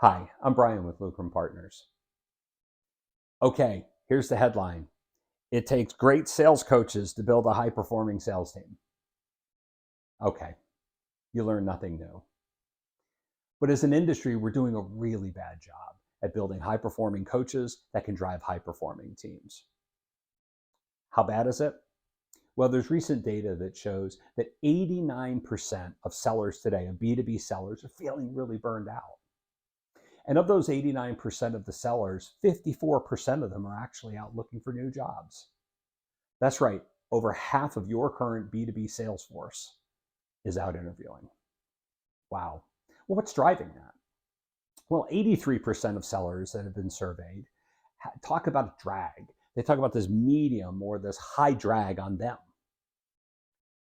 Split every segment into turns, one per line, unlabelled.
Hi, I'm Brian with Lucrum Partners. Okay, here's the headline. It takes great sales coaches to build a high-performing sales team. Okay, you learn nothing new. But as an industry, we're doing a really bad job at building high-performing coaches that can drive high-performing teams. How bad is it? Well, there's recent data that shows that 89% of sellers today, of B2B sellers, are feeling really burned out. And of those 89% of the sellers, 54% of them are actually out looking for new jobs. That's right, over half of your current B2B sales force is out interviewing. Wow. Well, what's driving that? Well, 83% of sellers that have been surveyed talk about drag. They talk about this medium or this high drag on them.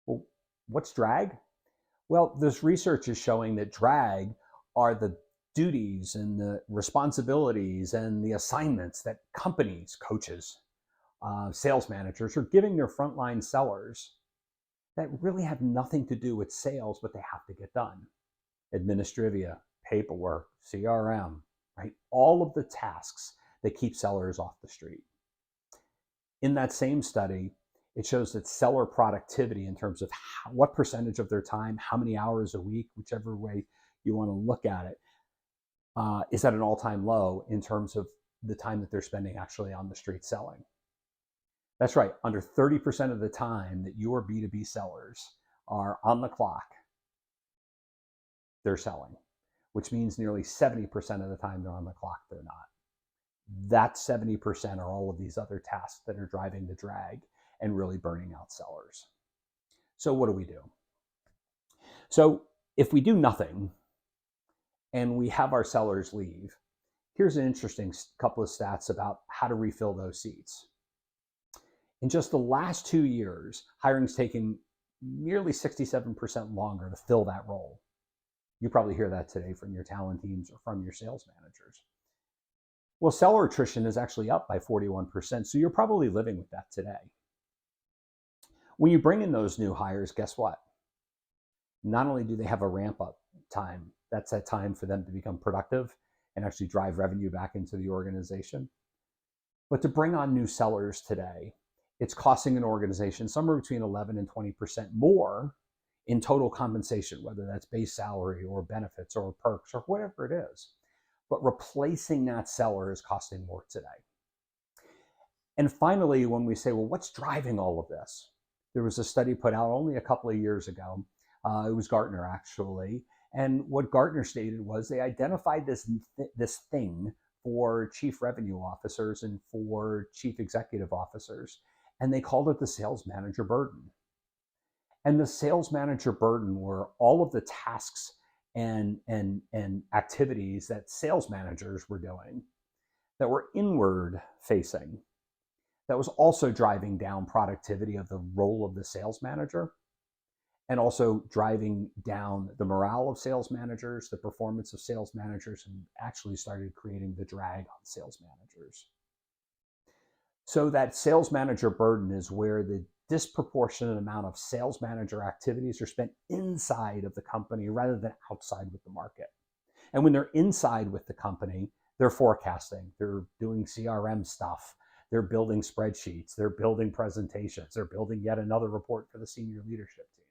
Well, what's drag? Well, this research is showing that drag are the duties and the responsibilities and the assignments that companies, coaches, sales managers are giving their frontline sellers that really have nothing to do with sales, but they have to get done. Administrivia, paperwork, CRM, right? All of the tasks that keep sellers off the street. In that same study, it shows that seller productivity in terms of what percentage of their time, how many hours a week, whichever way you want to look at it, is at an all-time low in terms of the time that they're spending actually on the street selling. That's right, under 30% of the time that your B2B sellers are on the clock, they're selling, which means nearly 70% of the time they're on the clock, they're not. That 70% are all of these other tasks that are driving the drag and really burning out sellers. So what do we do? So if we do nothing and we have our sellers leave, here's an interesting couple of stats about how to refill those seats. In just the last 2 years, hiring's taken nearly 67% longer to fill that role. You probably hear that today from your talent teams or from your sales managers. Well, seller attrition is actually up by 41%, so you're probably living with that today. When you bring in those new hires, guess what? Not only do they have a ramp up time, that's that time for them to become productive and actually drive revenue back into the organization, but to bring on new sellers today, it's costing an organization somewhere between 11 and 20% more in total compensation, whether that's base salary or benefits or perks or whatever it is. But replacing that seller is costing more today. And finally, when we say, well, what's driving all of this? There was a study put out only a couple of years ago. It was Gartner, actually. And what Gartner stated was they identified this thing for chief revenue officers and for chief executive officers, and they called it the sales manager burden. And the sales manager burden were all of the tasks and activities that sales managers were doing that were inward facing. That was also driving down productivity of the role of the sales manager and also driving down the morale of sales managers, the performance of sales managers, and actually started creating the drag on sales managers. So that sales manager burden is where the disproportionate amount of sales manager activities are spent inside of the company rather than outside with the market. And when they're inside with the company, they're forecasting, they're doing CRM stuff, they're building spreadsheets, they're building presentations, they're building yet another report for the senior leadership team.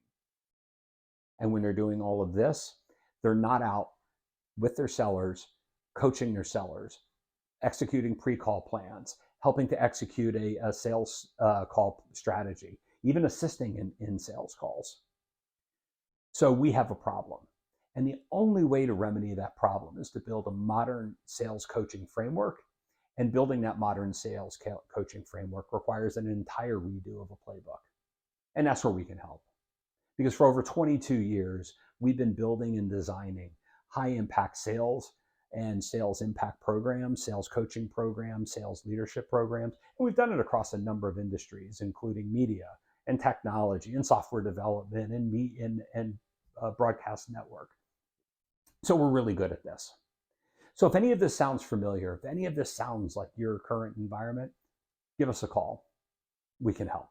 And when they're doing all of this, they're not out with their sellers, coaching their sellers, executing pre-call plans, helping to execute a sales call strategy, even assisting in sales calls. So we have a problem. And the only way to remedy that problem is to build a modern sales coaching framework. And building that modern sales coaching framework requires an entire redo of a playbook. And that's where we can help. Because for over 22 years, we've been building and designing high impact sales and sales impact programs, sales coaching programs, sales leadership programs. And we've done it across a number of industries, including media and technology and software development and broadcast network. So we're really good at this. So if any of this sounds familiar, if any of this sounds like your current environment, give us a call. We can help.